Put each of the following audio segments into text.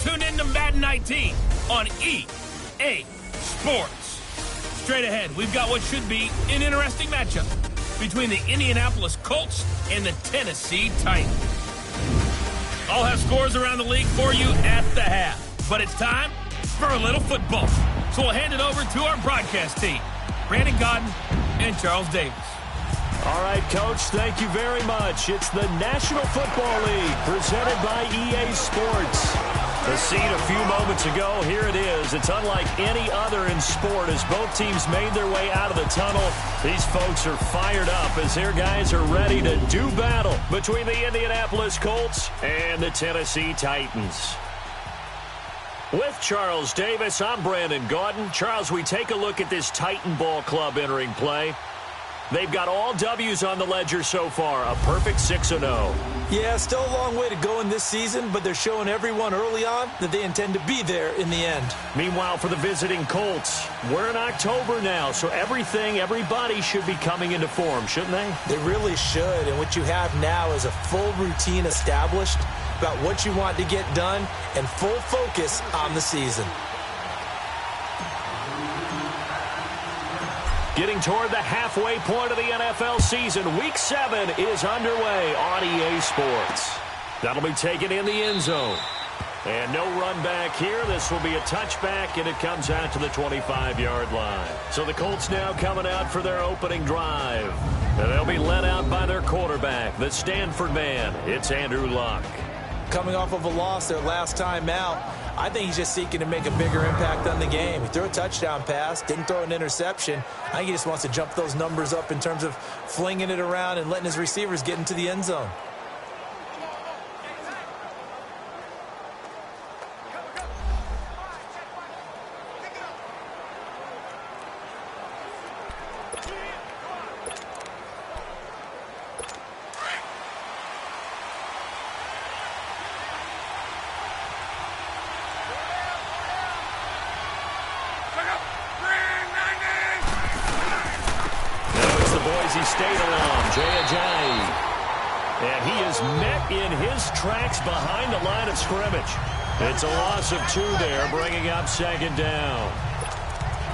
Tune in to Madden 19 on EA Sports. Straight ahead, we've got what should be an interesting matchup between the Indianapolis Colts and the Tennessee Titans. I'll have scores around the league for you at the half. But it's time for a little football. So we'll hand it over to our broadcast team, Brandon Godden and Charles Davis. All right, Coach, thank you very much. It's the National Football League presented by EA Sports. The scene a few moments ago, here it is. It's unlike any other in sport as both teams made their way out of the tunnel. These folks are fired up as their guys are ready to do battle between the Indianapolis Colts and the Tennessee Titans. With Charles Davis, I'm Brandon Godden. Charles, we take a look at this Titan Ball Club entering play. They've got all W's on the ledger so far, a perfect 6-0. Yeah, still a long way to go in this season, but they're showing everyone early on that they intend to be there in the end. Meanwhile, for the visiting Colts, we're in October now, so everybody should be coming into form, shouldn't they? They really should, and what you have now is a full routine established about what you want to get done and full focus on the season. Getting toward the halfway point of the NFL season, Week 7 is underway on EA Sports. That'll be taken in the end zone. And no run back here. This will be a touchback, and it comes out to the 25-yard line. So the Colts now coming out for their opening drive. And they'll be led out by their quarterback, the Stanford man. It's Andrew Luck. Coming off of a loss their last time out, I think he's just seeking to make a bigger impact on the game. He threw a touchdown pass, didn't throw an interception. I think he just wants to jump those numbers up in terms of flinging it around and letting his receivers get into the end zone. And he is met in his tracks behind the line of scrimmage. It's a loss of 2 there, bringing up second down.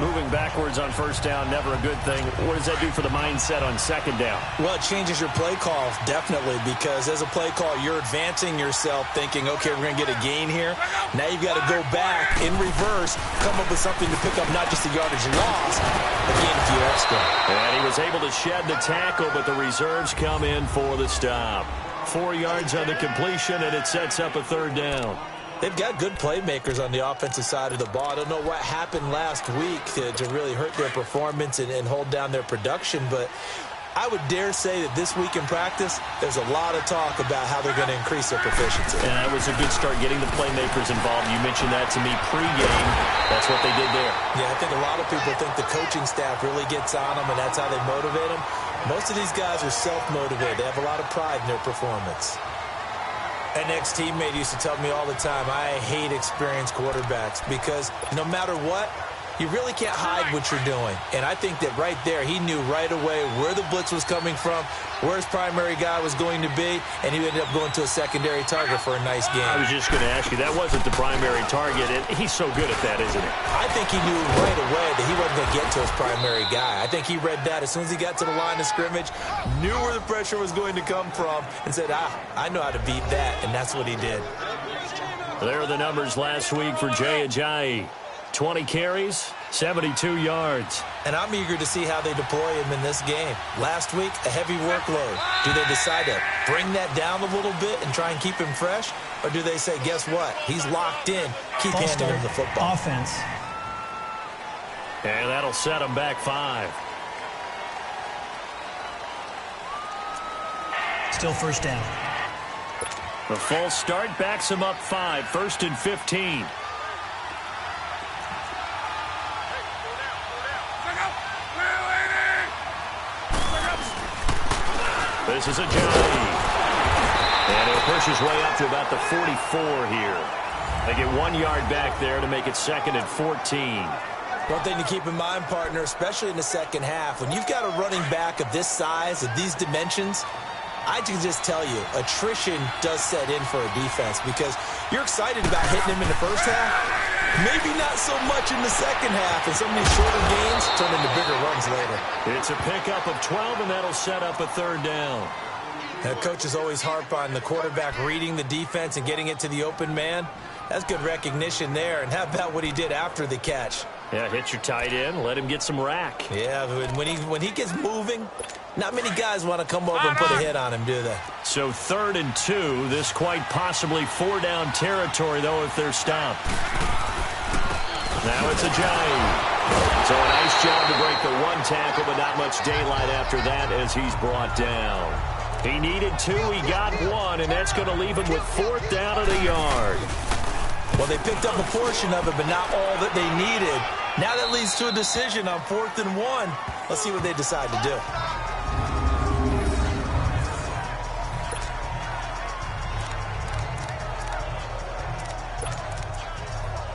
Moving backwards on first down, never a good thing. What does that do for the mindset on second down? Well, it changes your play call, definitely, because as a play call, you're advancing yourself thinking, okay, we're going to get a gain here. Now you've got to go back in reverse, come up with something to pick up not just the yardage loss, but gain a few extra. And he was able to shed the tackle, but the reserves come in for the stop. 4 yards on the completion, and it sets up a third down. They've got good playmakers on the offensive side of the ball. I don't know what happened last week to really hurt their performance and hold down their production, but I would dare say that this week in practice, there's a lot of talk about how they're going to increase their proficiency. And that was a good start getting the playmakers involved. You mentioned that to me pregame. That's what they did there. Yeah, I think a lot of people think the coaching staff really gets on them, and that's how they motivate them. Most of these guys are self-motivated. They have a lot of pride in their performance. An ex-teammate used to tell me all the time, I hate experienced quarterbacks because no matter what, you really can't hide what you're doing. And I think that right there, he knew right away where the blitz was coming from, where his primary guy was going to be, and he ended up going to a secondary target for a nice game. I was just going to ask you, that wasn't the primary target, and he's so good at that, isn't he? I think he knew right away that he wasn't going to get to his primary guy. I think he read that as soon as he got to the line of scrimmage, knew where the pressure was going to come from, and said, I know how to beat that, and that's what he did. There are the numbers last week for Jay Ajayi. 20 carries, 72 yards. And I'm eager to see how they deploy him in this game. Last week, a heavy workload. Do they decide to bring that down a little bit and try and keep him fresh? Or do they say, guess what? He's locked in. Keep handing him the football. Offense. And that'll set him back 5. Still first down. The false start backs him up 5. 1st and 15. This is Ajayi. And he'll push his way up to about the 44 here. They get 1 yard back there to make it 2nd and 14. One thing to keep in mind, partner, especially in the second half, when you've got a running back of this size, of these dimensions, I can just tell you, attrition does set in for a defense because you're excited about hitting him in the first half. Maybe not so much in the second half, and some of these shorter gains turn into bigger runs later. It's a pickup of 12, and that'll set up a third down. Coaches always harp on the quarterback reading the defense and getting it to the open man. That's good recognition there. And how about what he did after the catch? Yeah, hit your tight end, let him get some rack. Yeah, but when he gets moving, not many guys want to come over and put a hit on him, do they? So 3rd and 2. This quite possibly 4-down territory, though, if they're stopped. Now it's a Giant. So a nice job to break the one tackle, but not much daylight after that as he's brought down. He needed 2, he got 1, and that's going to leave him with 4th down and a yard. Well, they picked up a portion of it, but not all that they needed. Now that leads to a decision on 4th and 1. Let's see what they decide to do.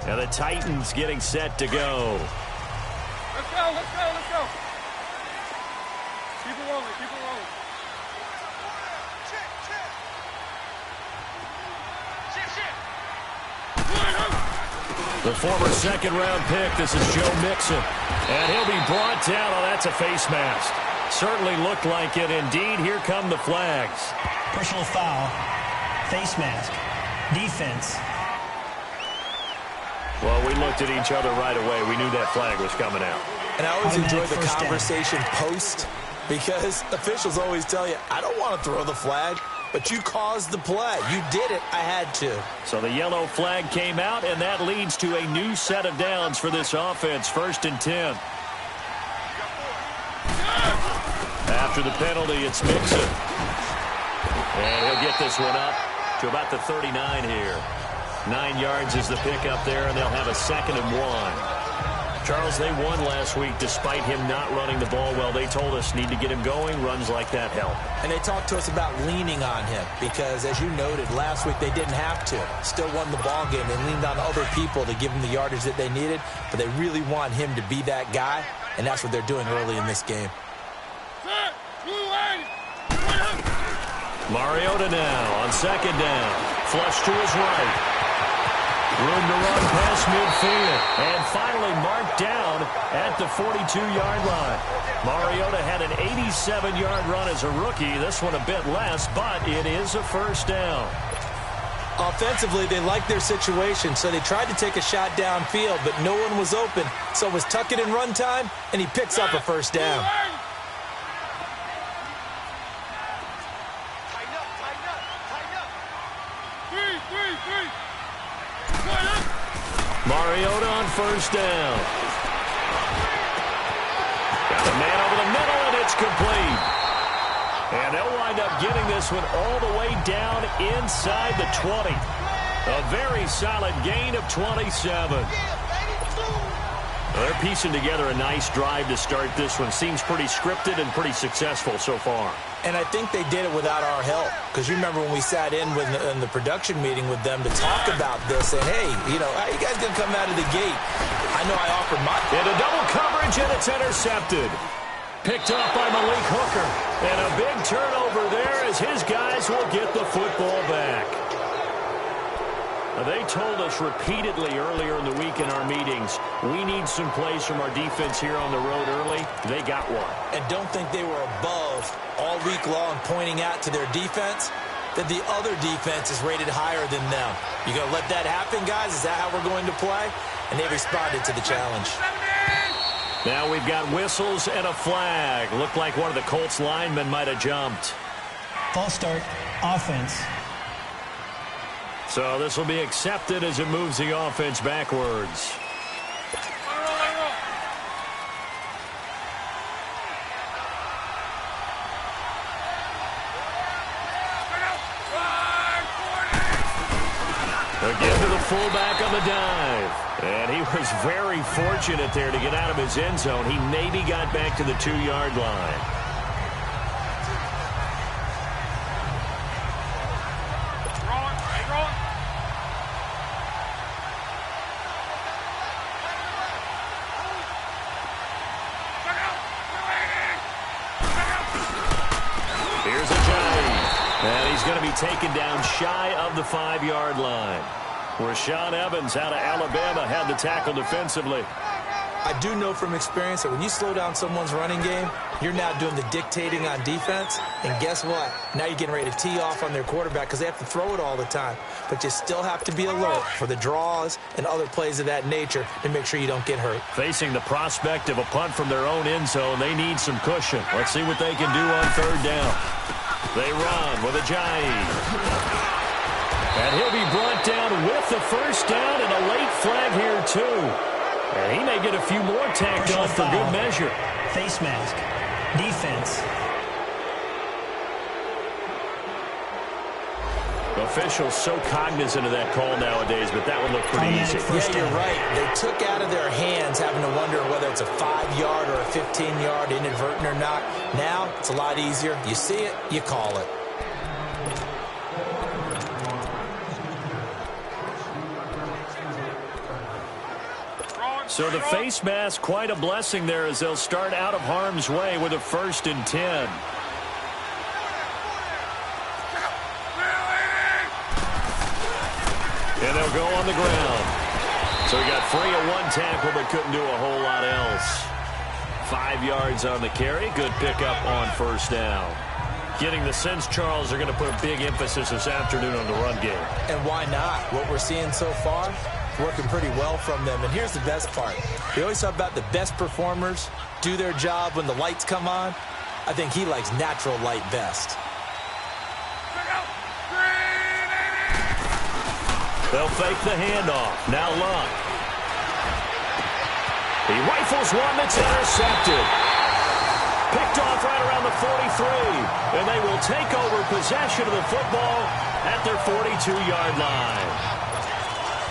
Now the Titans getting set to go. Let's go, let's go, let's go. Keep it rolling, keep it rolling. The former second-round pick, this is Joe Mixon. And he'll be brought down. Oh, that's a face mask. Certainly looked like it. Indeed, here come the flags. Personal foul, face mask, defense. Well, we looked at each other right away. We knew that flag was coming out. And I always enjoy the Automatic conversation post because officials always tell you, I don't want to throw the flag, but you caused the play. You did it. I had to. So the yellow flag came out, and that leads to a new set of downs for this offense. 1st and 10. After the penalty, it's Mixon. And he'll get this one up to about the 39 here. 9 yards is the pickup there, and they'll have a 2nd and 1. Charles, they won last week despite him not running the ball well. They told us need to get him going. Runs like that help. And they talked to us about leaning on him because, as you noted, last week they didn't have to. Still won the ball game. They leaned on other people to give them the yardage that they needed, but they really want him to be that guy, and that's what they're doing early in this game. Mariota now on 2nd down. Flush to his right. Room to run past midfield. And finally marked down at the 42-yard line. Mariota had an 87-yard run as a rookie. This one a bit less, but it is a 1st down. Offensively, they liked their situation, so they tried to take a shot downfield, but no one was open. So it was tuck it in run time, and he picks up a 1st down. Mariota on 1st down. Got a man over the middle, and it's complete. And they'll wind up getting this one all the way down inside the 20. A very solid gain of 27. They're piecing together a nice drive to start this one. Seems pretty scripted and pretty successful so far. And I think they did it without our help. Because you remember when we sat in the production meeting with them to talk about this, and hey, you know, how you guys going to come out of the gate? I know I offered my... Into double coverage, and it's intercepted. Picked up by Malik Hooker. And a big turnover there as his guys will get the football back. They told us repeatedly earlier in the week in our meetings, we need some plays from our defense here on the road early. They got one. And don't think they were above all week long pointing out to their defense that the other defense is rated higher than them. You going to let that happen, guys? Is that how we're going to play? And they responded to the challenge. Now we've got whistles and a flag. Looked like one of the Colts linemen might have jumped. False start, offense. So this will be accepted as it moves the offense backwards. Again to the fullback on the dive. And he was very fortunate there to get out of his end zone. He maybe got back to the 2-yard line. Here's a Giant. going to be taken down shy of the 5-yard line. Rashaan Evans out of Alabama had the tackle defensively. I do know from experience that when you slow down someone's running game, you're now doing the dictating on defense. And guess what? Now you're getting ready to tee off on their quarterback because they have to throw it all the time. But you still have to be alert for the draws and other plays of that nature to make sure you don't get hurt. Facing the prospect of a punt from their own end zone, they need some cushion. Let's see what they can do on 3rd down. They run with Ajayi. And he'll be brought down with the 1st down and a late flag here, too. And he may get a few more tacked on for good measure. Face mask. Defense. Officials so cognizant of that call nowadays, but that one looked pretty easy. Yeah, you're right. They took out of their hands having to wonder whether it's a 5-yard or a 15-yard inadvertent or not. Now, it's a lot easier. You see it, you call it. So the face mask, quite a blessing there as they'll start out of harm's way with a 1st and 10. And they'll go on the ground. So he got free of 1 tackle but couldn't do a whole lot else. 5 yards on the carry. Good pickup on 1st down. Getting the sense, Charles, they're going to put a big emphasis this afternoon on the run game. And why not? What we're seeing so far, working pretty well from them. And here's the best part. We always talk about the best performers do their job when the lights come on. I think he likes natural light best. They'll fake the handoff. Now Luck. He rifles one that's intercepted. Picked off right around the 43. And they will take over possession of the football at their 42-yard line.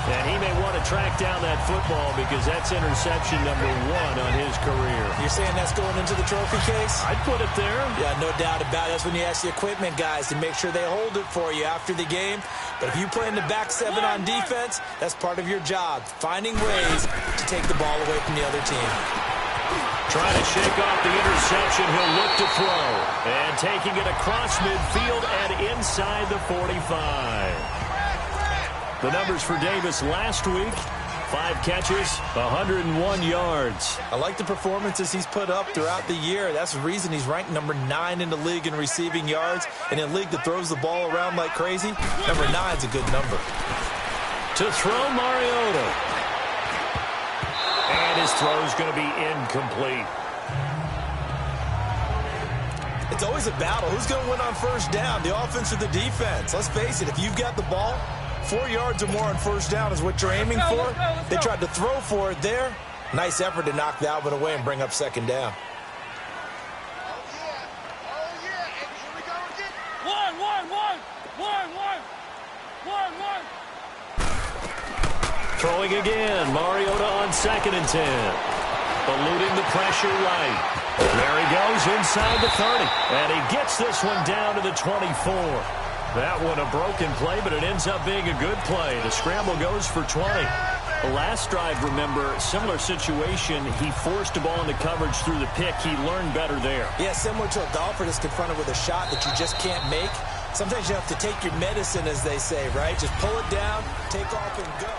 And he may want to track down that football because that's interception number 1 on his career. You're saying that's going into the trophy case? I'd put it there. Yeah, no doubt about it. That's when you ask the equipment guys to make sure they hold it for you after the game. But if you play in the back 7 on defense, that's part of your job, finding ways to take the ball away from the other team. Trying to shake off the interception, he'll look to throw. And taking it across midfield and inside the 45. The numbers for Davis last week, 5 catches, 101 yards. I like the performances he's put up throughout the year. That's the reason he's ranked number 9 in the league in receiving yards. And in a league that throws the ball around like crazy, number 9's a good number. To throw Mariota. And his throw's going to be incomplete. It's always a battle. Who's going to win on 1st down, the offense or the defense? Let's face it, if you've got the ball, 4 yards or more on 1st down is what you're aiming for. Let's go. They tried to throw for it there. Nice effort to knock that one away and bring up 2nd down. Throwing again. Mariota on 2nd and 10. Eluding the pressure right. There he goes inside the 30. And he gets this one down to the 24. That one a broken play, but it ends up being a good play. The scramble goes for 20. The last drive, remember, similar situation. He forced a ball into coverage through the pick. He learned better there. Yeah, similar to a golfer that's confronted with a shot that you just can't make. Sometimes you have to take your medicine, as they say, right? Just pull it down, take off, and go.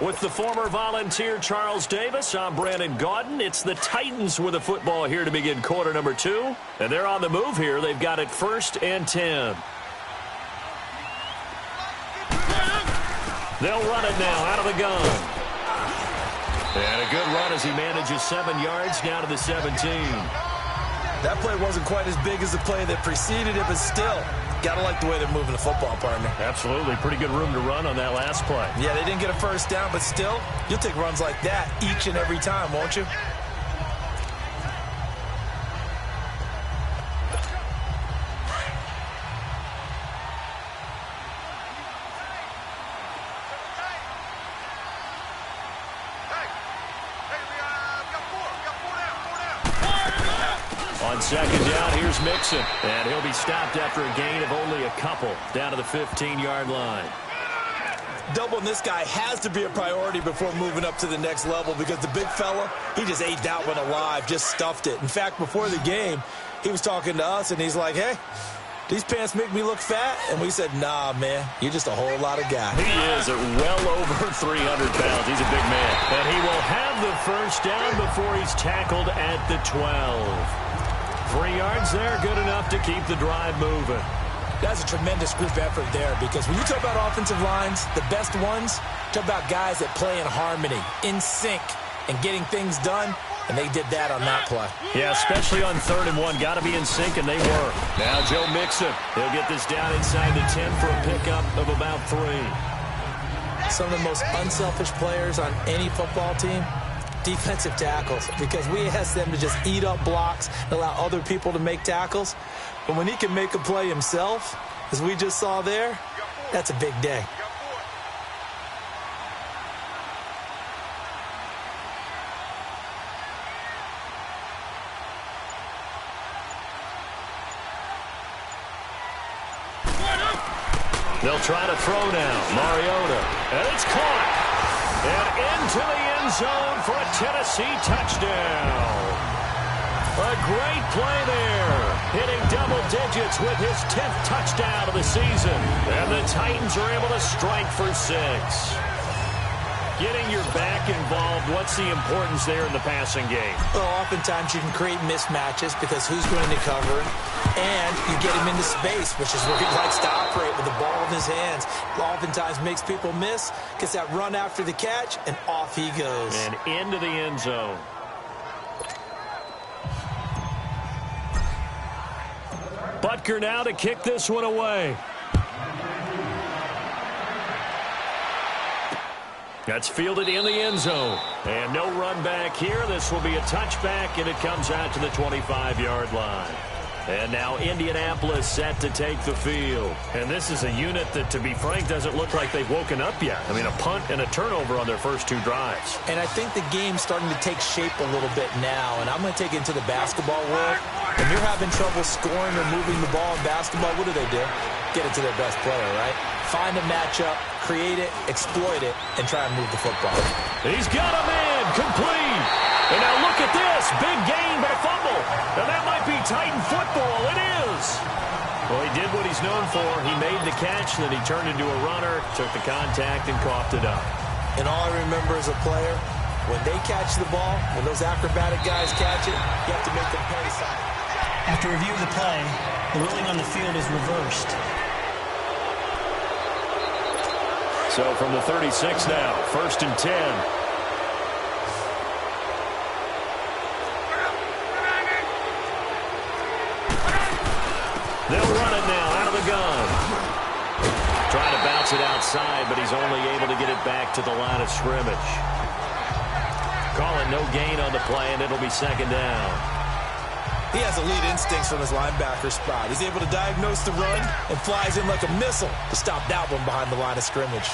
With the former Volunteer Charles Davis, I'm Brandon Gaudin. It's the Titans with the football here to begin quarter number 2. And they're on the move here. They've got it 1st and 10. They'll run it now out of the gun. And a good run as he manages 7 yards down to the 17. That play wasn't quite as big as the play that preceded it, but still, got to like the way they're moving the football, partner. Absolutely. Pretty good room to run on that last play. Yeah, they didn't get a 1st down, but still, you'll take runs like that each and every time, won't you? On 2nd down, here's Mixon. And he'll be stopped after a gain of only a couple down to the 15-yard line. Doubling this guy has to be a priority before moving up to the next level because the big fella, he just ate that one alive, just stuffed it. In fact, before the game, he was talking to us, and he's like, hey, these pants make me look fat? And we said, nah, man, you're just a whole lot of guy. He is at well over 300 pounds. He's a big man. And he will have the first down before he's tackled at the 12. 3 yards there, good enough to keep the drive moving. That's a tremendous group effort there, because when you talk about offensive lines, the best ones, talk about guys that play in harmony, in sync, and getting things done, and they did that on that play. Yeah, especially on 3rd and 1. Got to be in sync, and they were. Now Joe Mixon. He'll get this down inside the 10 for a pickup of about 3. Some of the most unselfish players on any football team, defensive tackles, because we ask them to just eat up blocks and allow other people to make tackles. But when he can make a play himself, as we just saw there, that's a big day. They'll try to throw now. Mariota. And it's caught. And into the end zone for a Tennessee touchdown. A great play there. Hitting double digits with his 10th touchdown of the season. And the Titans are able to strike for 6. Getting your back involved, what's the importance there in the passing game? Well, oftentimes you can create mismatches because who's going to cover it? And you get him into space, which is where he likes to operate with the ball in his hands. Oftentimes makes people miss, gets that run after the catch, and off he goes. And into the end zone. Butker now to kick this one away. That's fielded in the end zone. And no run back here. This will be a touchback, and it comes out to the 25-yard line. And now Indianapolis set to take the field. And this is a unit that, to be frank, doesn't look like they've woken up yet. I mean, a punt and a turnover on their first 2 drives. And I think the game's starting to take shape a little bit now. And I'm going to take it into the basketball world. When you're having trouble scoring or moving the ball in basketball, what do? Get it to their best player, right? Find a matchup, create it, exploit it, and try and move the football. He's got a man, complete. And now look at this, big gain but a fumble. And that might be Titan football. It is. Well, he did what he's known for. He made the catch, then he turned into a runner, took the contact, and coughed it up. And all I remember as a player, when they catch the ball, when those acrobatic guys catch it, you have to make them pay something. After review of the play, the ruling on the field is reversed. So from the 36 now, 1st and 10. They'll run it now out of the gun. Trying to bounce it outside, but he's only able to get it back to the line of scrimmage. Call it no gain on the play, and it'll be 2nd down. He has elite instincts from his linebacker spot. He's able to diagnose the run and flies in like a missile to stop that one behind the line of scrimmage.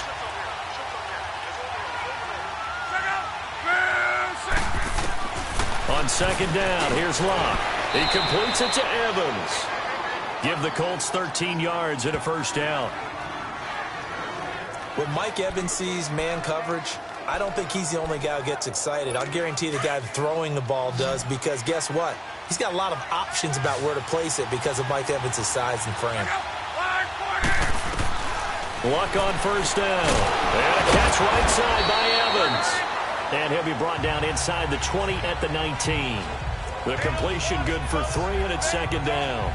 On 2nd down, here's Locke. He completes it to Evans. Give the Colts 13 yards and a 1st down. When Mike Evans sees man coverage, I don't think he's the only guy who gets excited. I'll guarantee the guy throwing the ball does, because guess what? He's got a lot of options about where to place it because of Mike Evans' size and frame. Luck on 1st down. And a catch right side by Evans. And he'll be brought down inside the 20 at the 19. The completion good for 3, and it's 2nd down.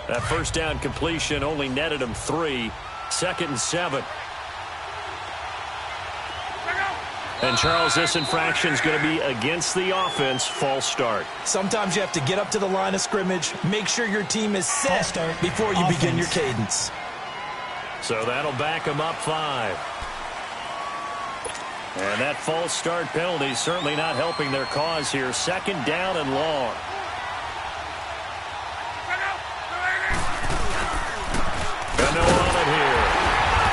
That 1st down completion only netted him 3. 2nd and 7. And, Charles, this infraction is going to be against the offense. False start. Sometimes you have to get up to the line of scrimmage, make sure your team is set before you begin your cadence. So that'll back him up 5. And that false start penalty is certainly not helping their cause here. 2nd down and long. And no on it here.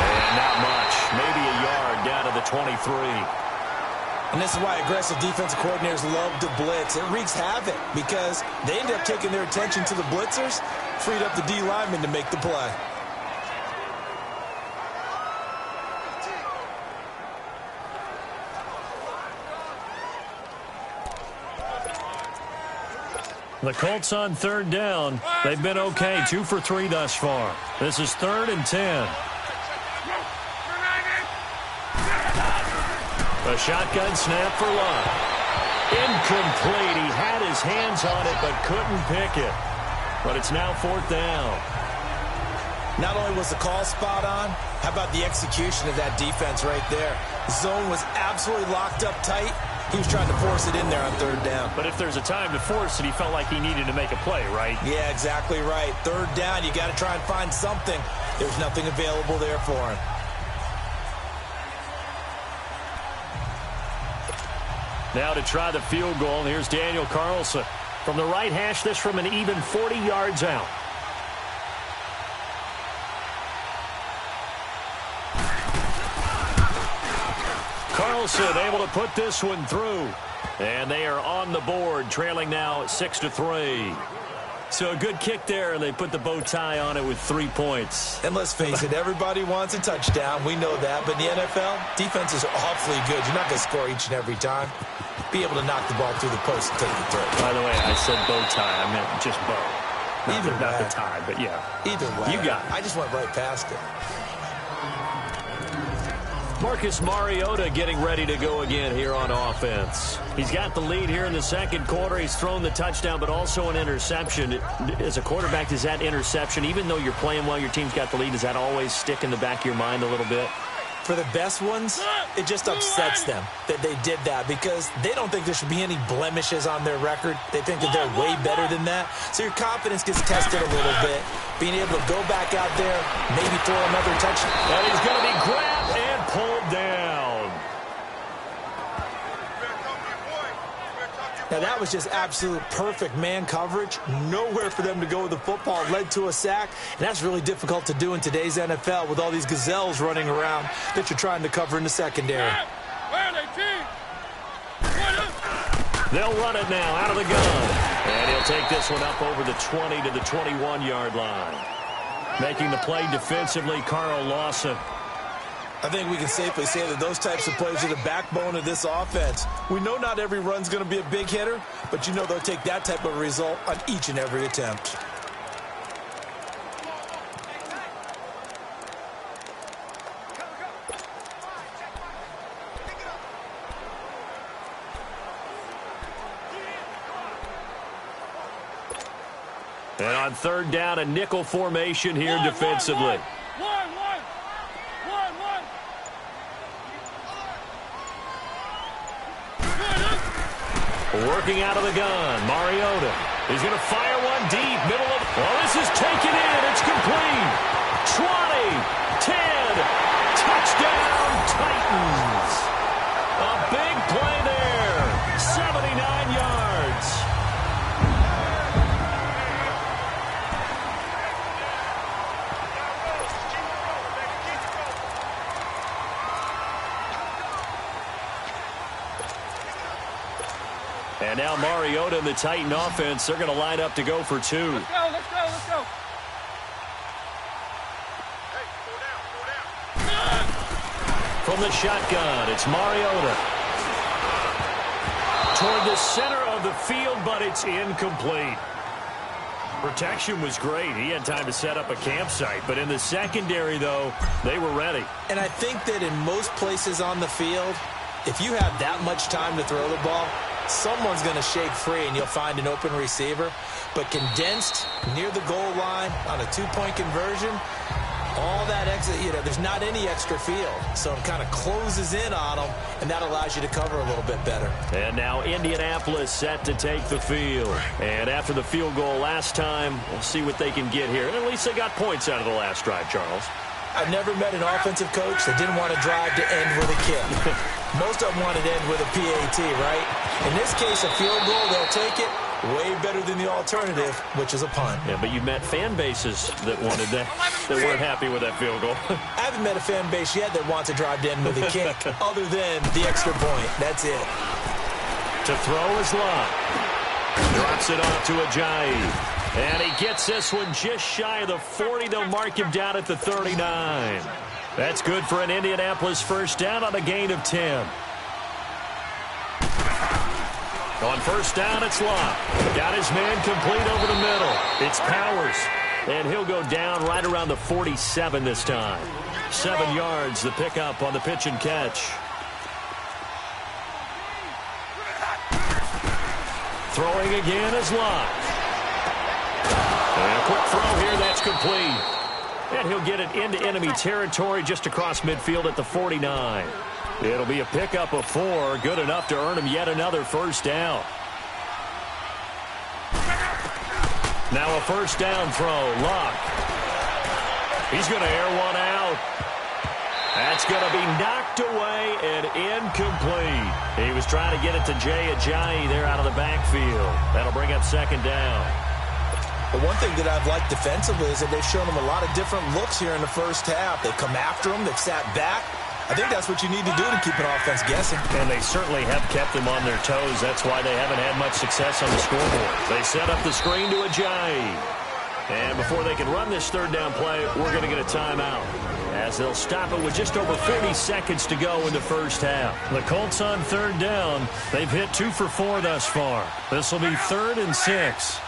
And not much. Maybe a yard down to the 23. And this is why aggressive defensive coordinators love to blitz. It wreaks havoc because they end up taking their attention to the blitzers, freed up the D lineman to make the play. The Colts on third down. They've been okay, 2 for 3 thus far. This is 3rd and 10. A shotgun snap for Love. Incomplete. He had his hands on it but couldn't pick it. But it's now 4th down. Not only was the call spot on, how about the execution of that defense right there? The zone was absolutely locked up tight. He was trying to force it in there on 3rd down. But if there's a time to force it, he felt like he needed to make a play, right? Yeah, exactly right. 3rd down, you got to try and find something. There's nothing available there for him. Now to try the field goal, and here's Daniel Carlson. From the right hash, this from an even 40 yards out. Carlson able to put this one through. And they are on the board, trailing now 6-3. So a good kick there, and they put the bow tie on it with 3 points. And let's face it, everybody wants a touchdown. We know that. But in the NFL, defenses are awfully good. You're not going to score each and every time. Be able to knock the ball through the post and take the throw. By the way, I said bow tie. I meant just bow. Not the tie, but yeah. Either way. You got it. I just went right past it. Marcus Mariota getting ready to go again here on offense. He's got the lead here in the second quarter. He's thrown the touchdown, but also an interception. As a quarterback, does that interception, even though you're playing well, your team's got the lead, does that always stick in the back of your mind a little bit? For the best ones, it just upsets them that they did that because they don't think there should be any blemishes on their record. They think that they're way better than that. So your confidence gets tested a little bit. Being able to go back out there, maybe throw another touchdown. And he's going to be grabbed and pulled down. Now, that was just absolute perfect man coverage. Nowhere for them to go with the football. Led to a sack. And that's really difficult to do in today's NFL with all these gazelles running around that you're trying to cover in the secondary. They'll run it now out of the gun. And he'll take this one up over the 20 to the 21-yard line. Making the play defensively, Carl Lawson. I think we can safely say that those types of plays are the backbone of this offense. We know not every run's going to be a big hitter, but you know they'll take that type of result on each and every attempt. And on 3rd down, a nickel formation here defensively. Working out of the gun, Mariota. He's going to fire one deep, middle of... Well, this is taken in. It's complete. 20, 10, touchdown, Titans. A big play there. 79 yards. And now Mariota and the Titan offense, they're going to line up to go for 2. Let's go, let's go, let's go. From the shotgun, it's Mariota. Toward the center of the field, but it's incomplete. Protection was great. He had time to set up a campsite. But in the secondary, though, they were ready. And I think that in most places on the field, if you have that much time to throw the ball, someone's going to shake free and you'll find an open receiver. But condensed near the goal line on a two-point conversion, all that exit, there's not any extra field. So it kind of closes in on them, and that allows you to cover a little bit better. And now Indianapolis set to take the field. And after the field goal last time, we'll see what they can get here. And at least they got points out of the last drive, Charles. I've never met an offensive coach that didn't want to drive to end with a kick. Most of them wanted to end with a PAT, right? In this case, a field goal, they'll take it. Way better than the alternative, which is a punt. Yeah, but you've met fan bases that wanted that weren't happy with that field goal. I haven't met a fan base yet that wants to drive to end with a kick other than the extra point. That's it. To throw is Love. Drops it off to Ajayi. And he gets this one just shy of the 40. They'll mark him down at the 39. That's good for an Indianapolis first down on a gain of 10. On first down, it's Locke. Got his man complete over the middle. It's Powers. And he'll go down right around the 47 this time. 7 yards, the pickup on the pitch and catch. Throwing again is Locke. And a quick throw here, that's complete. And he'll get it into enemy territory just across midfield at the 49. It'll be a pickup of 4, good enough to earn him yet another first down. Now a first down throw, Locke. He's going to air one out. That's going to be knocked away and incomplete. He was trying to get it to Jay Ajayi there out of the backfield. That'll bring up second down. The one thing that I've liked defensively is that they've shown him a lot of different looks here in the first half. They've come after him. They've sat back. I think that's what you need to do to keep an offense guessing. And they certainly have kept them on their toes. That's why they haven't had much success on the scoreboard. They set up the screen to Ajayi. And before they can run this third down play, we're going to get a timeout, as they'll stop it with just over 40 seconds to go in the first half. The Colts on third down. They've hit 2 for 4 thus far. This will be 3rd and 6.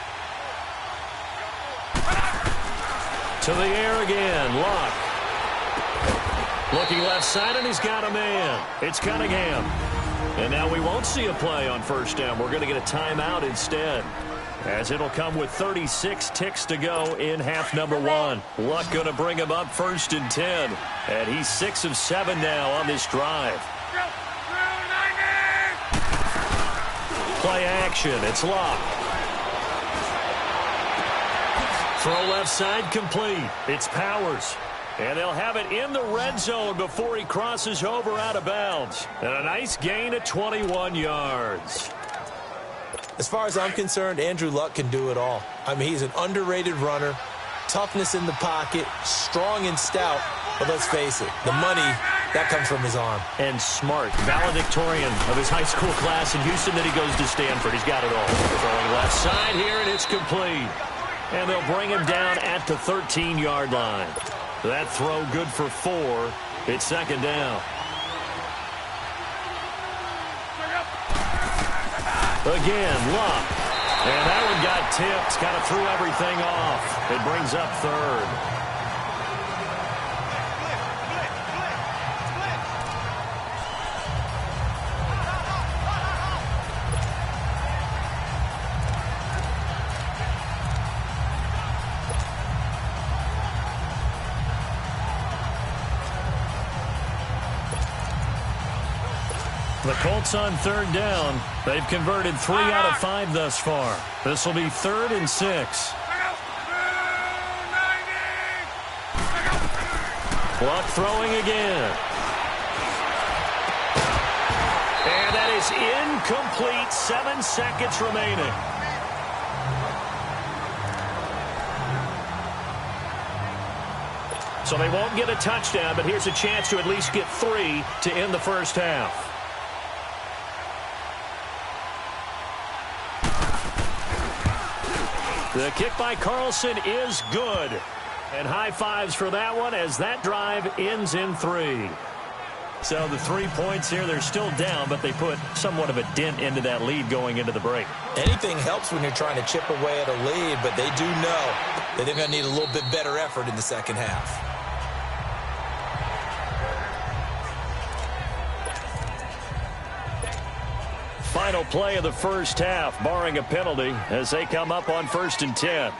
To the air again, Locke. Looking left side, and he's got a man. It's Cunningham. And now we won't see a play on first down. We're going to get a timeout instead, as it'll come with 36 ticks to go in half number 1. Luck going to bring him up 1st and 10. And he's 6 of 7 now on this drive. Play action. It's Locke. Throw left side complete. It's Powers. And they'll have it in the red zone before he crosses over out of bounds. And a nice gain of 21 yards. As far as I'm concerned, Andrew Luck can do it all. I mean, he's an underrated runner, toughness in the pocket, strong and stout. But let's face it, the money, that comes from his arm. And smart, valedictorian of his high school class in Houston, then he goes to Stanford. He's got it all. Throwing left side here, and it's complete. And they'll bring him down at the 13-yard line. That throw good for 4. It's second down. Again, Luck. And that one got tipped. Kind of threw everything off. It brings up 3rd. The Colts on third down. They've converted 3 out of 5 thus far. This will be 3rd and 6. Luck throwing again. And that is incomplete. 7 seconds remaining. So they won't get a touchdown, but here's a chance to at least get 3 to end the first half. The kick by Carlson is good. And high fives for that one as that drive ends in 3. So the 3 points here, they're still down, but they put somewhat of a dent into that lead going into the break. Anything helps when you're trying to chip away at a lead, but they do know that they're going to need a little bit better effort in the second half. Final play of the first half, barring a penalty, as they come up on 1st and 10.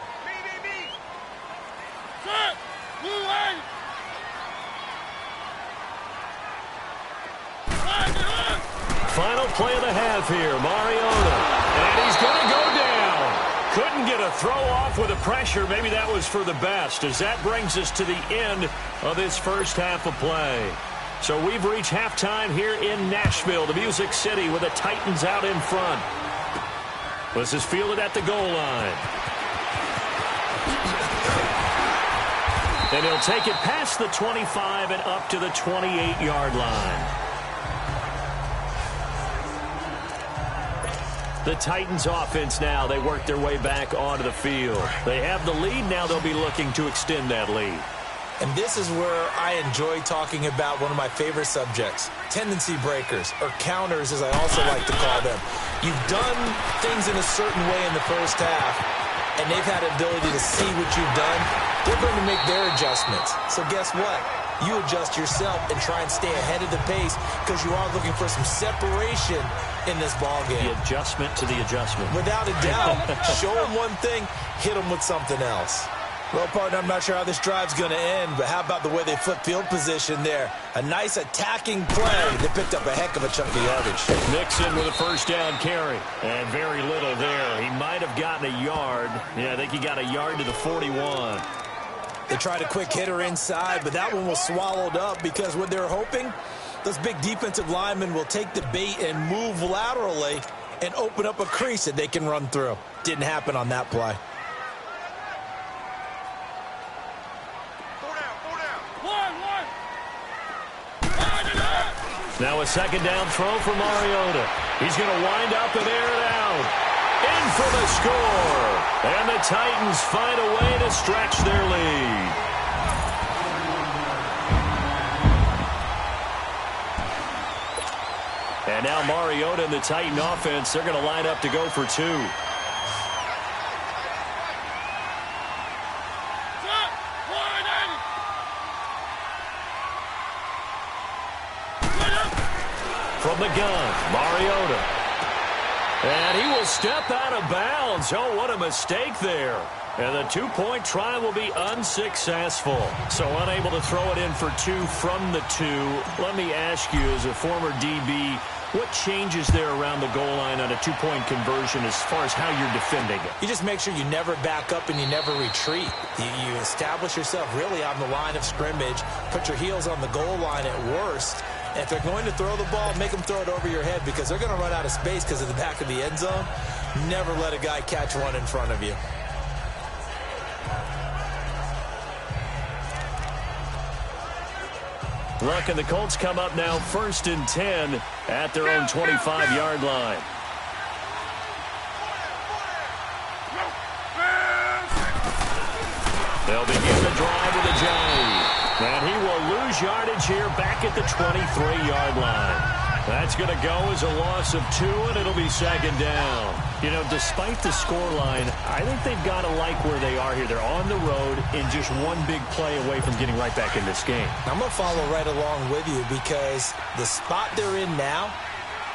Final play of the half here, Mariota. And he's going to go down. Couldn't get a throw off with the pressure. Maybe that was for the best, as that brings us to the end of this first half of play. So we've reached halftime here in Nashville, the Music City, with the Titans out in front. This is fielded at the goal line. And he'll take it past the 25 and up to the 28-yard line. The Titans offense now, they work their way back onto the field. They have the lead, now they'll be looking to extend that lead. And this is where I enjoy talking about one of my favorite subjects, tendency breakers, or counters as I also like to call them. You've done things in a certain way in the first half, and they've had the ability to see what you've done. They're going to make their adjustments. So guess what? You adjust yourself and try and stay ahead of the pace because you are looking for some separation in this ballgame. The adjustment to the adjustment. Without a doubt. Show them one thing, hit them with something else. Well, partner, I'm not sure how this drive's going to end, but how about the way they flip field position there? A nice attacking play. They picked up a heck of a chunk of yardage. Mixon with a first down carry. And very little there. He might have gotten a yard. Yeah, I think he got a yard to the 41. They tried a quick hitter inside, but that one was swallowed up because what they're hoping, those big defensive linemen will take the bait and move laterally and open up a crease that they can run through. Didn't happen on that play. Now a second down throw for Mariota. He's going to wind up and air it out. In for the score. And the Titans find a way to stretch their lead. And now Mariota and the Titan offense, they're going to line up to go for two. From the gun, Mariota. And he will step out of bounds. Oh, what a mistake there. And the two-point try will be unsuccessful. So unable to throw it in for two from the two. Let me ask you, as a former DB, what changes there around the goal line on a two-point conversion as far as how you're defending it? You just make sure you never back up and you never retreat. You establish yourself really on the line of scrimmage, put your heels on the goal line at worst. And if they're going to throw the ball, make them throw it over your head because they're going to run out of space because of the back of the end zone. Never let a guy catch one in front of you. Look, and the Colts come up now 1st and 10 at their own 25-yard line. They'll begin the drive with a J. And he will lose yardage here back at the 23-yard line. That's going to go as a loss of 2, and it'll be second down. You know, despite the scoreline, I think they've got to like where they are here. They're on the road and just one big play away from getting right back in this game. I'm going to follow right along with you because the spot they're in now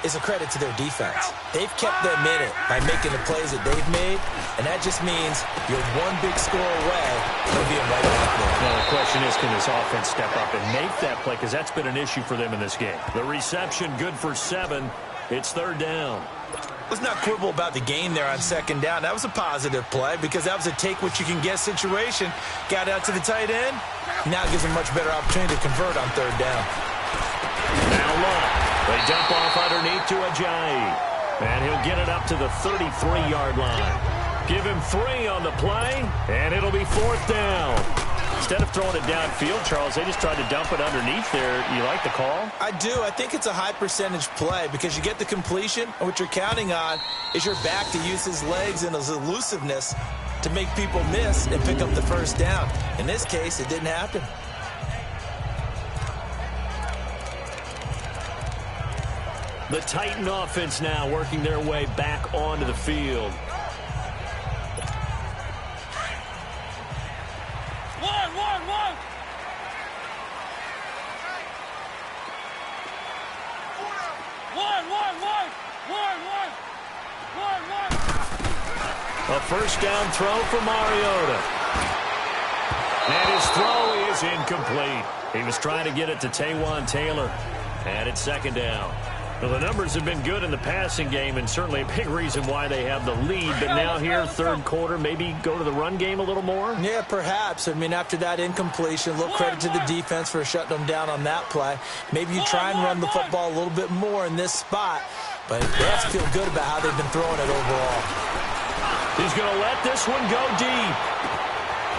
is a credit to their defense. They've kept them in it by making the plays that they've made, and that just means you're one big score away from being right back there. Now, the question is, can this offense step up and make that play? Because that's been an issue for them in this game. The reception good for 7. It's 3rd down. Let's not quibble about the gain there on 2nd down. That was a positive play because that was a take-what-you-can-get situation. Got out to the tight end. Now it gives them a much better opportunity to convert on 3rd down. Now look. They dump off underneath to Ajayi. And he'll get it up to the 33-yard line. Give him 3 on the play, and it'll be 4th down. Instead of throwing it downfield, Charles, they just tried to dump it underneath there. You like the call? I do. I think it's a high-percentage play because you get the completion, and what you're counting on is your back to use his legs and his elusiveness to make people miss and pick up the 1st down. In this case, it didn't happen. The Titan offense now working their way back onto the field. A 1st down throw for Mariota. And his throw is incomplete. He was trying to get it to Taywan Taylor. And it's 2nd down. Well, the numbers have been good in the passing game and certainly a big reason why they have the lead. But now here, 3rd quarter, maybe go to the run game a little more? Yeah, perhaps. I mean, after that incompletion, a little credit to the defense for shutting them down on that play. Maybe you try and run the football a little bit more in this spot. But they have to feel good about how they've been throwing it overall. He's going to let this one go deep.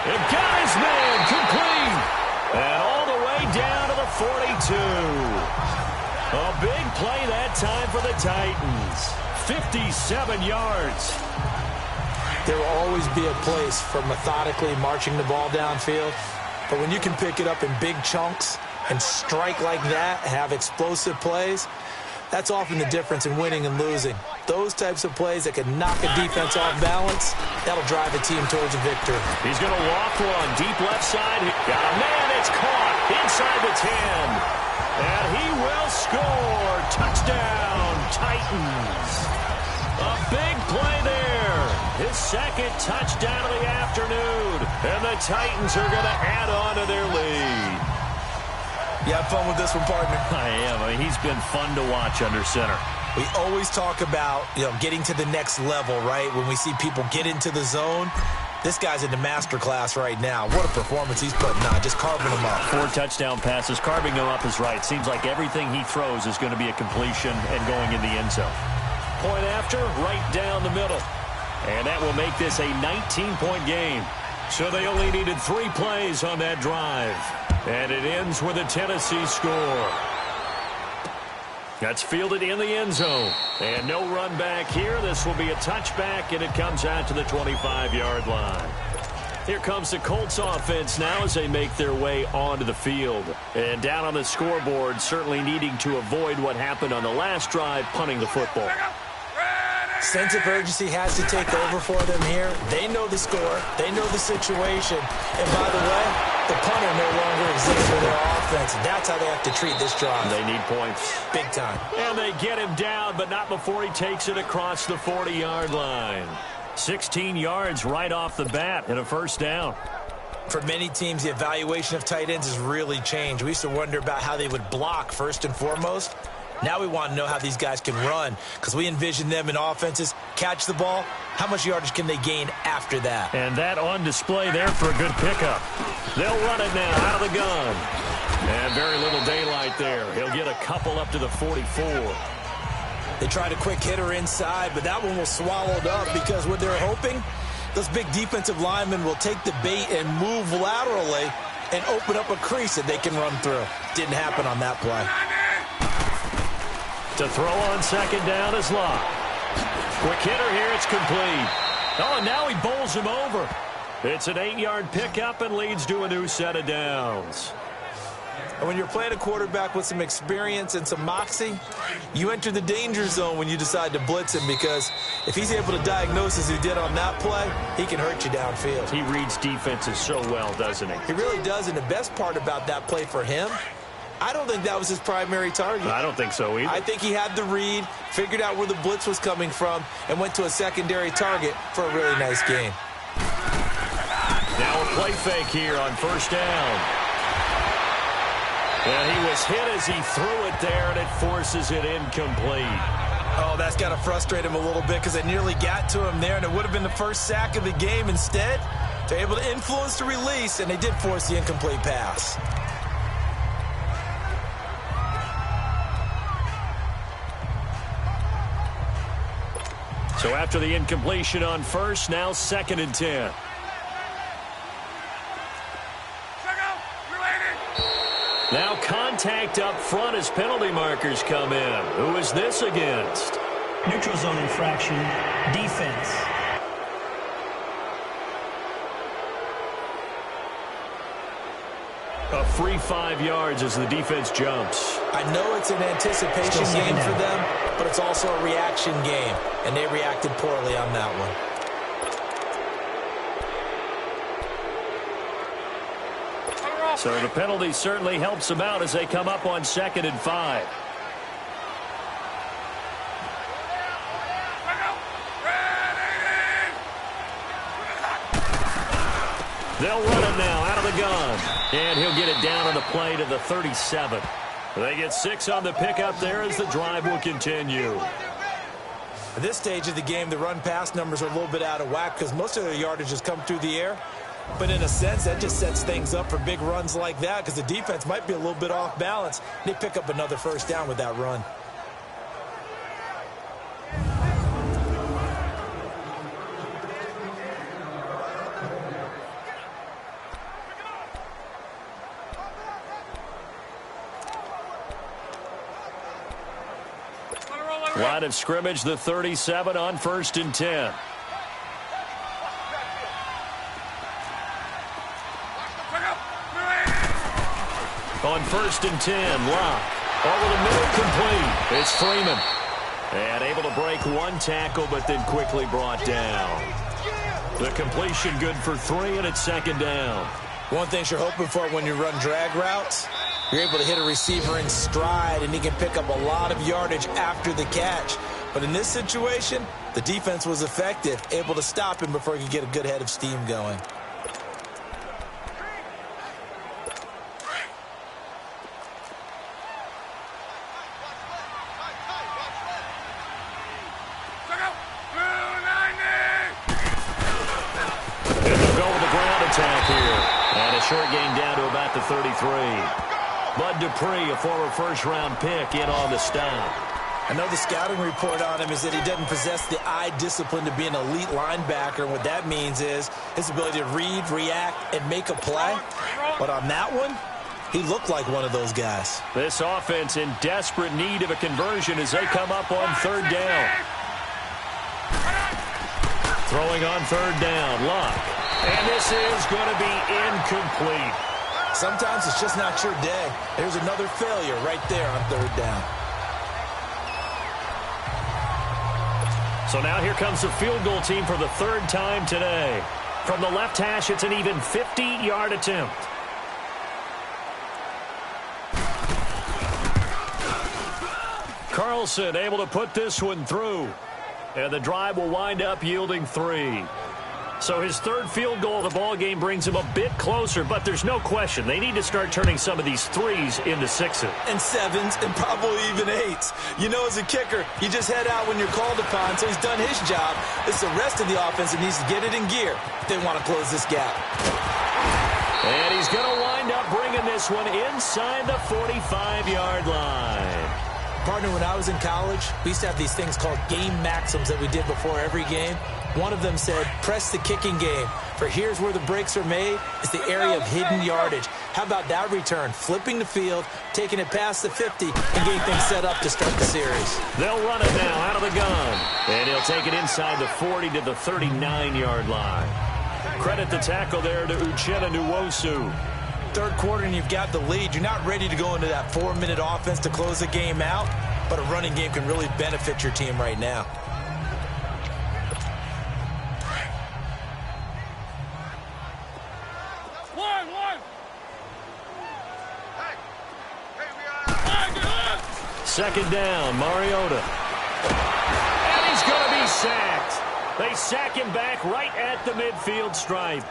And got his man complete. And all the way down to the 42. A big play that time for the Titans. 57 yards. There will always be a place for methodically marching the ball downfield. But when you can pick it up in big chunks and strike like that, have explosive plays, that's often the difference in winning and losing. Those types of plays that can knock a defense off balance, that'll drive a team towards a victory. He's going to walk one. Deep left side. Got a man. It's caught inside the 10. And he will score. Touchdown, Titans. A big play there. His second touchdown of the afternoon. And the Titans are going to add on to their lead. You have fun with this one, partner? I am. I mean, he's been fun to watch under center. We always talk about, getting to the next level, right? When we see people get into the zone, this guy's in the master class right now. What a performance he's putting on, just carving them up. 4 touchdown passes. Carving them up is right. Seems like everything he throws is going to be a completion and going in the end zone. Point after, right down the middle. And that will make this a 19-point game. So they only needed 3 plays on that drive. And it ends with a Tennessee score. That's fielded in the end zone. And no run back here. This will be a touchback, and it comes out to the 25-yard line. Here comes the Colts offense now as they make their way onto the field. And down on the scoreboard, certainly needing to avoid what happened on the last drive, punting the football. Sense of urgency has to take over for them here. They know the score. They know the situation. And by the way, the punter no longer exists for their offense. That's how they have to treat this drive. They need points. Big time. And they get him down, but not before he takes it across the 40-yard line. 16 yards right off the bat and a first down. For many teams, the evaluation of tight ends has really changed. We used to wonder about how they would block first and foremost. Now we want to know how these guys can run, because we envision them in offenses catch the ball. How much yardage can they gain after that? And that on display there for a good pickup. They'll run it now out of the gun. And very little daylight there. He'll get a couple up to the 44. They tried a quick hitter inside, but that one was swallowed up because what they're hoping, those big defensive linemen will take the bait and move laterally and open up a crease that they can run through. Didn't happen on that play. To throw on second down is Locke. Quick hitter here, it's complete. Oh, and now he bowls him over. It's an 8-yard pickup and leads to a new set of downs. And when you're playing a quarterback with some experience and some moxie, you enter the danger zone when you decide to blitz him, because if he's able to diagnose as he did on that play, he can hurt you downfield. He reads defenses so well, doesn't he? He really does, and the best part about that play for him, I don't think that was his primary target. I don't think so either. I think he had the read, figured out where the blitz was coming from, and went to a secondary target for a really nice gain. Now a play fake here on first down. And he was hit as he threw it there, and it forces it incomplete. Oh, that's got to frustrate him a little bit, because they nearly got to him there, and it would have been the first sack of the game. Instead, they're able to influence the release, and they did force the incomplete pass. So after the incompletion on first, now 2nd and 10. Now contact up front as penalty markers come in. Who is this against? Neutral zone infraction, defense. A free 5 yards as the defense jumps. I know it's an anticipation game for them, but it's also a reaction game, and they reacted poorly on that one. So the penalty certainly helps them out as they come up on 2nd and 5. They'll run it now out of the gun. And he'll get it down on the play to the 37. They get 6 on the pickup there as the drive will continue. At this stage of the game, the run-pass numbers are a little bit out of whack because most of their yardage has come through the air. But in a sense, that just sets things up for big runs like that because the defense might be a little bit off balance. They pick up another first down with that run. Line of scrimmage, the 37 on 1st and 10. On 1st and 10, Locke. Over the middle, complete. It's Freeman. And able to break one tackle, but then quickly brought down. The completion good for 3, and it's 2nd down. One thing you're hoping for when you run drag routes, you're able to hit a receiver in stride, and he can pick up a lot of yardage after the catch. But in this situation, the defense was effective, able to stop him before he could get a good head of steam going. Short gain down to about the 33. Bud Dupree, a former first-round pick, in on the stop. I know the scouting report on him is that he doesn't possess the eye discipline to be an elite linebacker. And what that means is his ability to read, react, and make a play. But on that one, he looked like one of those guys. This offense in desperate need of a conversion as they come up on 3rd down. Throwing on 3rd down, Locke. And this is going to be incomplete. Sometimes it's just not your day. There's another failure right there on 3rd down. So now here comes the field goal team for the 3rd time today. From the left hash, it's an even 50-yard attempt. Carlson able to put this one through. And the drive will wind up yielding 3. So his 3rd field goal of the ball game brings him a bit closer, but there's no question they need to start turning some of these 3s into 6s. And 7s, and probably even 8s. You know, as a kicker, you just head out when you're called upon, so he's done his job. It's the rest of the offense that needs to get it in gear if they want to close this gap. And he's going to wind up bringing this one inside the 45-yard line. Partner, when I was in college, we used to have these things called game maxims that we did before every game. One of them said, press the kicking game, for here's where the breaks are made. It's the area of hidden yardage. How about that return? Flipping the field, taking it past the 50, and getting things set up to start the series. They'll run it now out of the gun. And he'll take it inside the 40 to the 39-yard line. Credit the tackle there to Uchenna Nwosu. 3rd quarter and you've got the lead. You're not ready to go into that 4-minute offense to close the game out, but a running game can really benefit your team right now. Second down, Mariota. And he's going to be sacked. They sack him back right at the midfield stripe.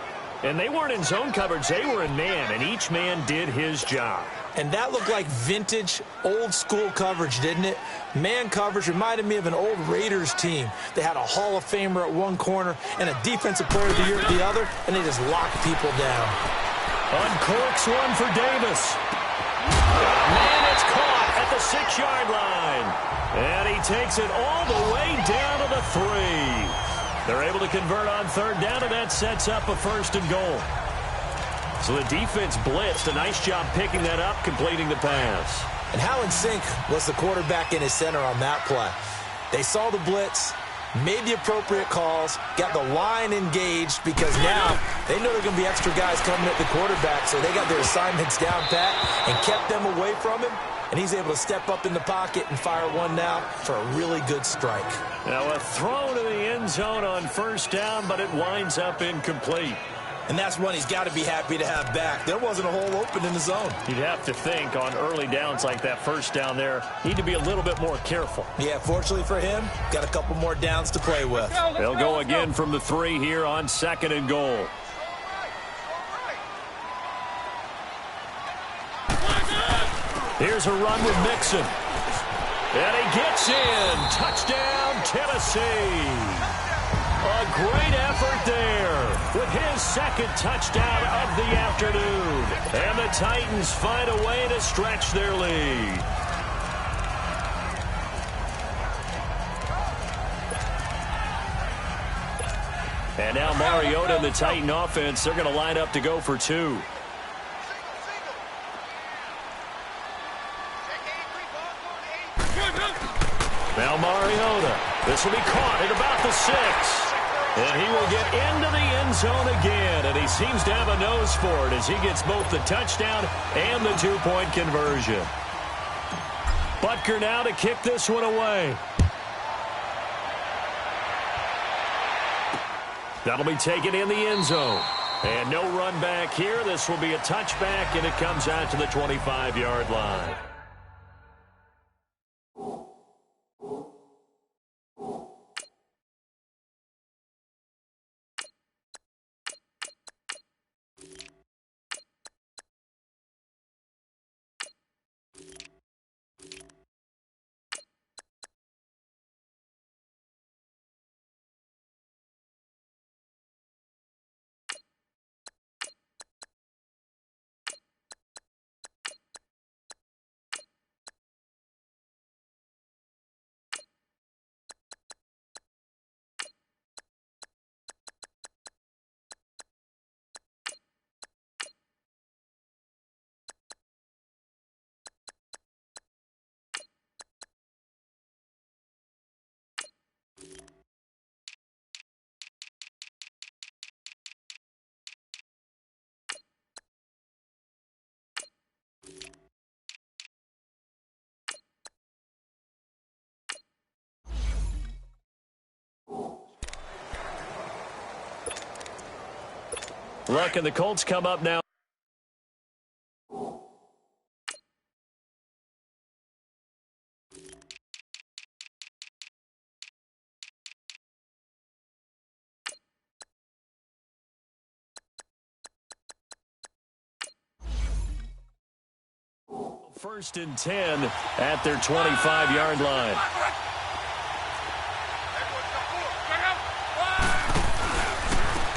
And they weren't in zone coverage, they were in man, and each man did his job. And that looked like vintage, old-school coverage, didn't it? Man coverage reminded me of an old Raiders team. They had a Hall of Famer at one corner and a Defensive Player of the Year at the other, and they just locked people down. Uncorks one for Davis. Man, it's caught at the 6-yard line. And he takes it all the way down to the 3. They're able to convert on 3rd down, and that sets up a 1st and goal. So the defense blitzed. A nice job picking that up, completing the pass. And how in sync was the quarterback in his center on that play? They saw the blitz, made the appropriate calls, got the line engaged, because now they know there are going to be extra guys coming at the quarterback, so they got their assignments down pat and kept them away from him. And he's able to step up in the pocket and fire one now for a really good strike. Now a throw to the end zone on 1st down, but it winds up incomplete. And that's one he's got to be happy to have back. There wasn't a hole open in the zone. You'd have to think on early downs like that 1st down there, need to be a little bit more careful. Yeah, fortunately for him, got a couple more downs to play with. They'll go again from the 3 here on 2nd and goal. Here's a run with Mixon. And he gets in. Touchdown, Tennessee. A great effort there with his 2nd touchdown of the afternoon. And the Titans find a way to stretch their lead. And now Mariota and the Titan offense, they're going to line up to go for 2. Now Mariota. This will be caught at about the 6. And he will get into the end zone again, and he seems to have a nose for it as he gets both the touchdown and the 2-point conversion. Butker now to kick this one away. That'll be taken in the end zone. And no run back here. This will be a touchback, and it comes out to the 25-yard line. Look, and the Colts come up now. First and 10 at their 25-yard line.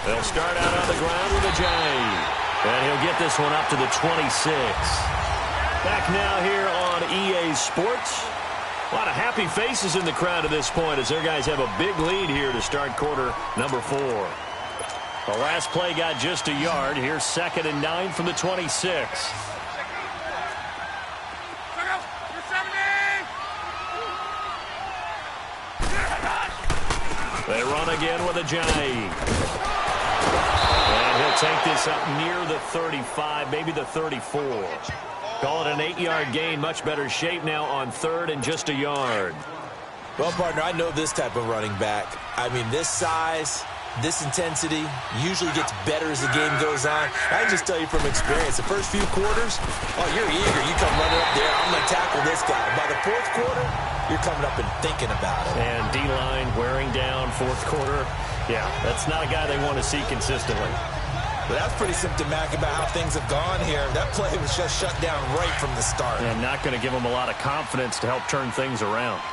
They'll start out on the ground with a J. And he'll get this one up to the 26. Back now here on EA Sports. A lot of happy faces in the crowd at this point as their guys have a big lead here to start quarter number 4. The last play got just a yard. Here's 2nd and 9 from the 26. They run again with a J. And he'll take this up near the 35, maybe the 34. Call it an 8-yard gain. Much better shape now on 3rd and just a yard. Well, partner, I know this type of running back. I mean, this size, this intensity usually gets better as the game goes on. I can just tell you from experience, the first few quarters, oh, you're eager. You come running up there. I'm going to tackle this guy. By the 4th quarter, you're coming up and thinking about it. And D-line wearing down 4th quarter. Yeah, that's not a guy they want to see consistently. But that's pretty symptomatic about how things have gone here. That play was just shut down right from the start. And not going to give them a lot of confidence to help turn things around.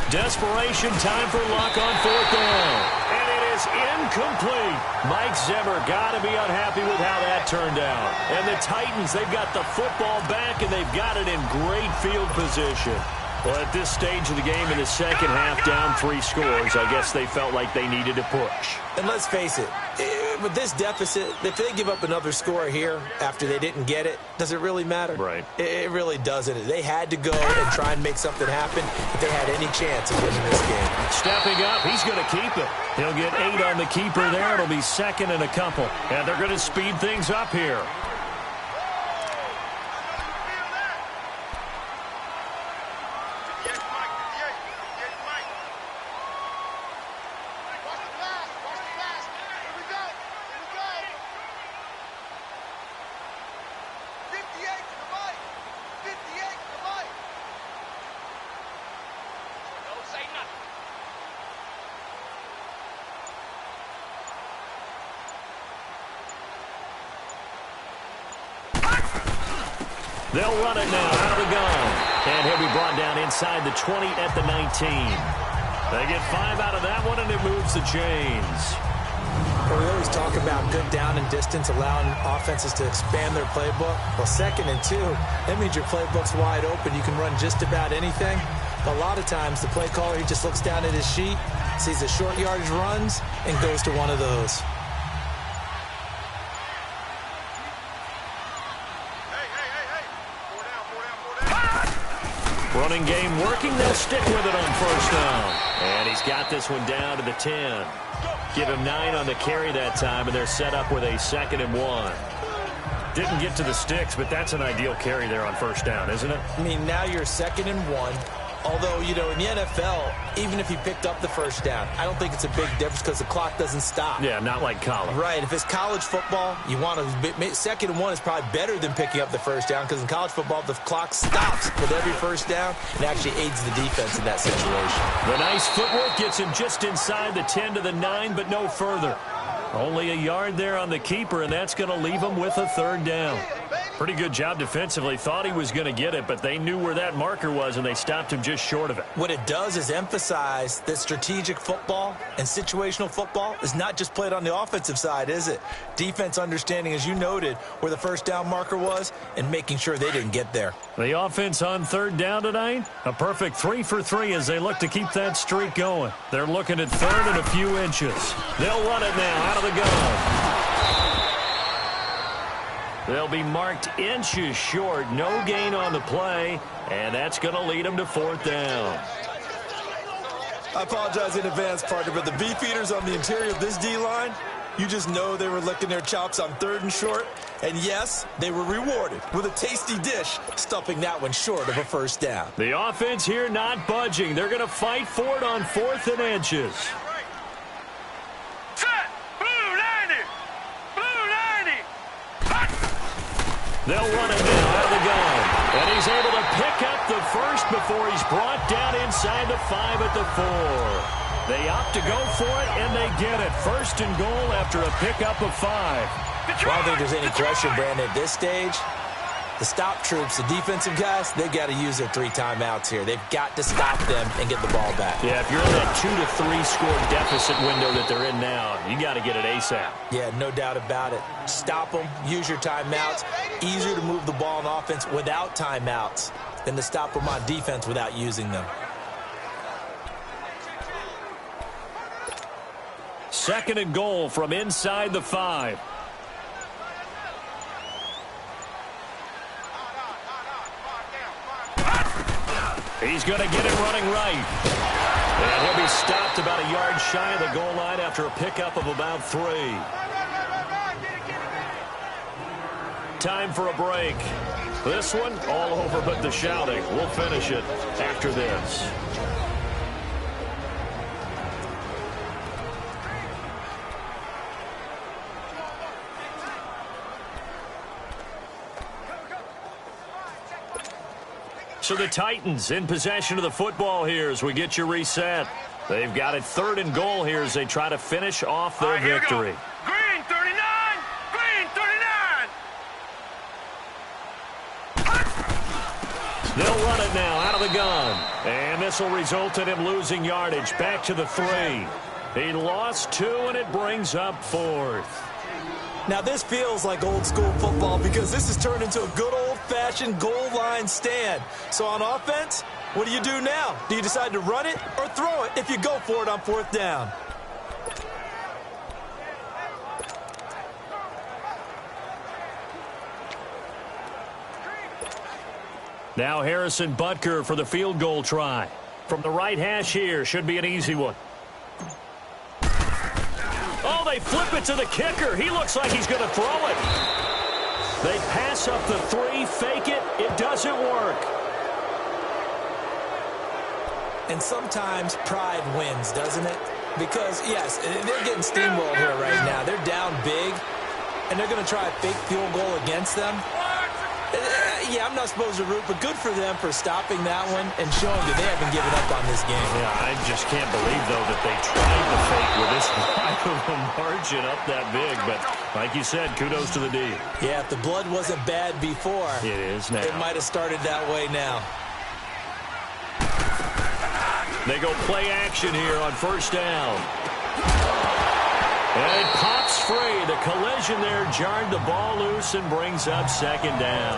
Desperation time for Luck on 4th down. And it is incomplete. Mike Zimmer got to be unhappy with how that turned out. And the Titans, they've got the football back, and they've got it in great field position. Well, at this stage of the game in the second half, down 3 scores, I guess they felt like they needed to push. And let's face it, with this deficit, if they give up another score here after they didn't get it, does it really matter? Right. It really doesn't. They had to go and try and make something happen if they had any chance of winning this game. Stepping up, he's going to keep it. He'll get 8 on the keeper there. It'll be 2nd and a couple. And they're going to speed things up here. They'll run it now out of the gun. And he'll be brought down inside the 20 at the 19. They get 5 out of that one, and it moves the chains. Well, we always talk about good down and distance, allowing offenses to expand their playbook. Well, 2nd and 2, that means your playbook's wide open. You can run just about anything. A lot of times, the play caller, he just looks down at his sheet, sees the short yardage runs, and goes to one of those. Running game working. They'll stick with it on first down. And he's got this one down to the 10. Give him 9 on the carry that time, and they're set up with a 2nd and 1. Didn't get to the sticks, but that's an ideal carry there on first down, isn't it? I mean, now you're 2nd and 1. Although, you know, in the NFL, even if he picked up the first down, I don't think it's a big difference because the clock doesn't stop. Yeah, not like college. Right. If it's college football, you want to 2nd and 1 is probably better than picking up the first down because in college football, the clock stops with every first down and actually aids the defense in that situation. The nice footwork gets him just inside the 10 to the 9, but no further. Only a yard there on the keeper, and that's going to leave him with a 3rd down. Pretty good job defensively. Thought he was going to get it, but they knew where that marker was, and they stopped him just short of it. What it does is emphasize that strategic football and situational football is not just played on the offensive side, is it? Defense understanding, as you noted, where the first down marker was and making sure they didn't get there. The offense on 3rd down tonight, a perfect 3 for 3 as they look to keep that streak going. They're looking at 3rd and a few inches. They'll run it now out of the gun. They'll be marked inches short. No gain on the play, and that's going to lead them to 4th down. I apologize in advance, partner, but the beefeaters on the interior of this D-line, you just know they were licking their chops on 3rd and short. And yes, they were rewarded with a tasty dish, stuffing that one short of a first down. The offense here not budging. They're going to fight for it on 4th and inches. They'll run it now out of the gun. And he's able to pick up the first before he's brought down inside the 5 at the 4. They opt to go for it, and they get it. 1st and goal after a pickup of 5. Well, I don't think there's any question, Brandon, at this stage. The stop troops, the defensive guys, they've got to use their 3 timeouts here. They've got to stop them and get the ball back. Yeah, if you're in that 2 to 3 score deficit window that they're in now, you got to get it ASAP. Yeah, no doubt about it. Stop them, use your timeouts. Easier to move the ball on offense without timeouts than to stop them on defense without using them. 2nd and goal from inside the 5. He's going to get it running right. And he'll be stopped about a yard shy of the goal line after a pickup of about 3. Time for a break. This one, all over but the shouting. We'll finish it after this. So the Titans in possession of the football here as we get you reset. They've got it 3rd and goal here as they try to finish off their victory. Green 39! Green 39! They'll run it now out of the gun. And this will result in him losing yardage back to the 3. He lost 2, and it brings up 4th. Now, this feels like old-school football because this has turned into a good old-fashioned goal line stand. So on offense, what do you do now? Do you decide to run it or throw it if you go for it on 4th down? Now Harrison Butker for the field goal try. From the right hash here, should be an easy one. Oh, they flip it to the kicker. He looks like he's going to throw it. They pass up the 3, fake it. It doesn't work. And sometimes pride wins, doesn't it? Because, yes, they're getting steamrolled here right now. They're down big, and they're going to try a fake field goal against them. Yeah, I'm not supposed to root, but good for them for stopping that one and showing that they haven't given up on this game. Yeah, I just can't believe, though, that they tried the fake with this wide of a margin up that big. But like you said, kudos to the D. Yeah, if the blood wasn't bad before, it is now. It might have started that way now. They go play action here on 1st down. And it pops free. The collision there jarred the ball loose and brings up 2nd down.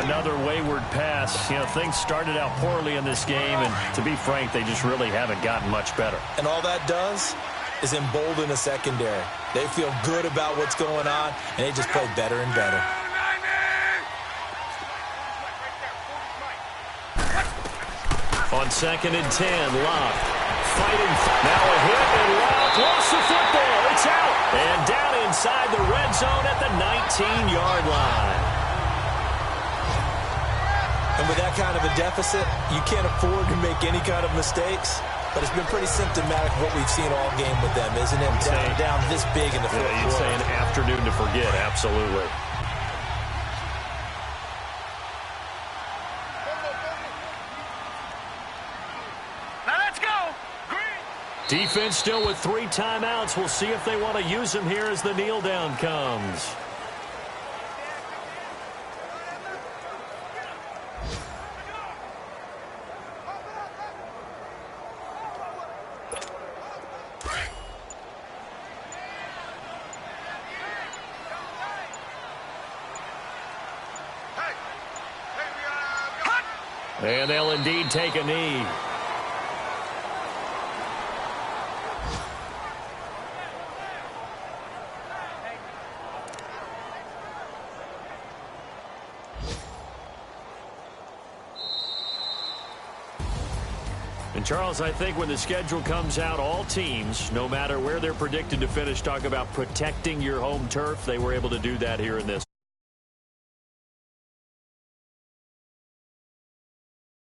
Another wayward pass. You know, things started out poorly in this game, and to be frank, they just really haven't gotten much better. And all that does is embolden the secondary. They feel good about what's going on, and they just play better and better. On 2nd and 10, Locke fighting. Now a hit, and Locke lost the football. It's out. And down inside the red zone at the 19-yard line. And with that kind of a deficit, you can't afford to make any kind of mistakes. But it's been pretty symptomatic of what we've seen all game with them, isn't it? Down this big in the fourth quarter. You'd say an afternoon to forget, absolutely. Now let's go. Green. Defense still with 3 timeouts. We'll see if they want to use them here as the kneel down comes. And they'll indeed take a knee. And Charles, I think when the schedule comes out, all teams, no matter where they're predicted to finish, talk about protecting your home turf. They were able to do that here in this.